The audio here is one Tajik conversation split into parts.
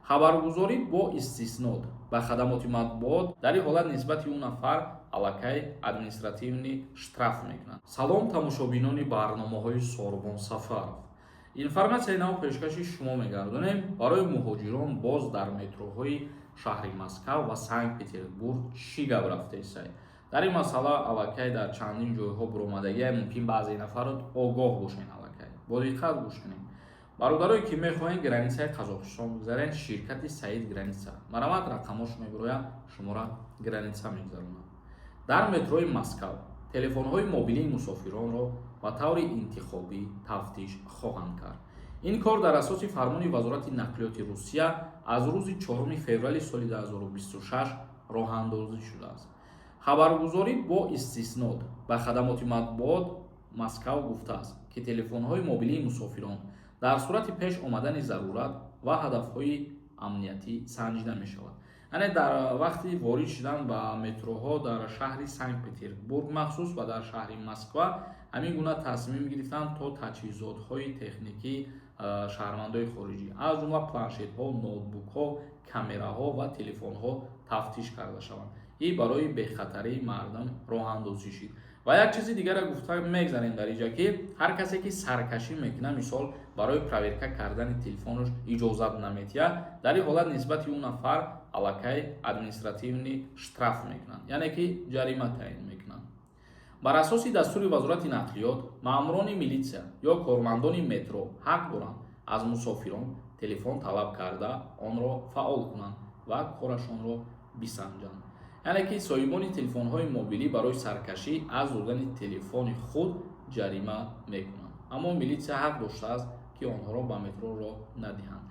хабаргузорӣ бо истиснод ба хадамоти матбуот дар ин ҳолат нисбати он нафар аллакай административни штраф мекунад. Салом тамошобинони барномаҳои Сорбон Сафаров. Информатсияи нав пешкаши шумо мегардонем барои муҳоҷирон боз дар метроҳои шаҳри Москав ва Санкт-Петербург чӣ гап рафтаисай. дар ин масъала аллакай дар чандин ҷойҳо буромадагиай мумкин баъзе нафарот огоҳ бошен. Аллакай бо диққат гӯш кунем. бародарое ки мехоҳанд границаи Қазоқистон бигзаранд, ширкати Саид Граница марамат рақамош мебирояд, шумора граница мегзаронад. дар метрои Москав телефонҳои мобилии мусофиронро ба таври интихобӣ тафтиш хоҳанд кард. ин кор дар асоси фармони Вазорати нақлиёти Русия аз рӯзи 4 феврали соли 2026 роҳандозӣ шудааст. хабаргузорӣ бо истиснод ба хадамоти матбуот Москав гуфтааст, ки телефонҳои мобилии мусофирон дар сурати пеш омадани зарурат ва ҳадафҳои амниятӣ санҷида мешавад. яъне дар вақти ворид шудан ба метроҳо дар шаҳри Санкт-Петербург махсус ва дар шаҳри Москва ҳамин гуна тасмим гирифтанд то таҷҳизотҳои техникии шаҳрвандои хориҷӣ аз ҷумла планшетҳо, ноутбукҳо, камераҳо ва телефонҳо тафтиш карда шаванд. ин барои бехатарии мардум роҳандозӣ шуд. ва як чизи дигаре гуфта мегзарем дар инҷа, ки ҳар касе ки саркашӣ мекунад, мисол барои проверка кардани телефонаш иҷозат наметиҳад, дар ин ҳолат нисбати он нафар аллакай административни штраф мекунанд, яъне ки ҷарима таъин мекунанд. бар асоси дастури Вазорати нақлиёт маъмурони милитсия ё кормандони метро ҳақ доранд аз мусофирон телефон талаб карда онро фаъол кунанд ва корашонро бисанҷанд. яъне ки соҳибони телефонҳои мобилӣ барои саркашӣ аз додани телефони худ ҷарима мекунанд. аммо милитсия ҳақ доштааст ки онҳоро ба метро роҳ надиҳанд.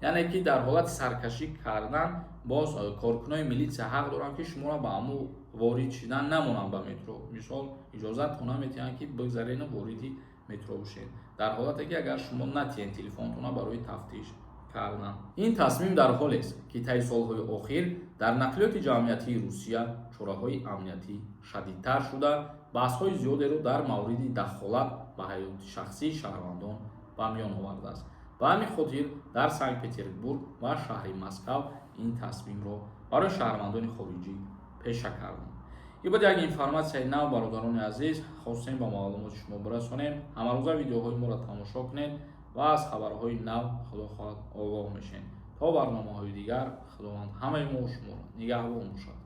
яъне ки дар ҳолати саркашӣ кардан боз коркунони милитсия ҳақ доранд, ки шуморо ба аму ворид шудан намонанд ба метро. мисол иҷозатро наметиҳанд, ки бигзаред вориди метро бошед, дар ҳолате ки агар шумо натиҳед телефонтона барои тафтиш кардан. ин тасмим дар ҳолест, ки таи солҳои охир дар нақлиёти ҷамъиятии Русия чораҳои амниятӣ шадидтар шуда, баҳсҳои зиёдеро дар мавриди дахолат ба ҳаёти шахсии шаҳрвандон ба миён овардааст. ба ҳамин хотир дар Санкт-Петербург ва шаҳри Москав ин тасмимро барои шаҳрвандони хориҷӣ пеша карданд. ин буд як информатсияи нав, бародарони азиз, хостем ба маълумоти шумо бирасонем. ҳамарӯза видеоҳои моро тамошо кунед ва аз хабарҳои нав худо хоҳад огоҳ мешавед. то барномаҳои дигар, худованд ҳамаи мо шуморо нигаҳбон бошад.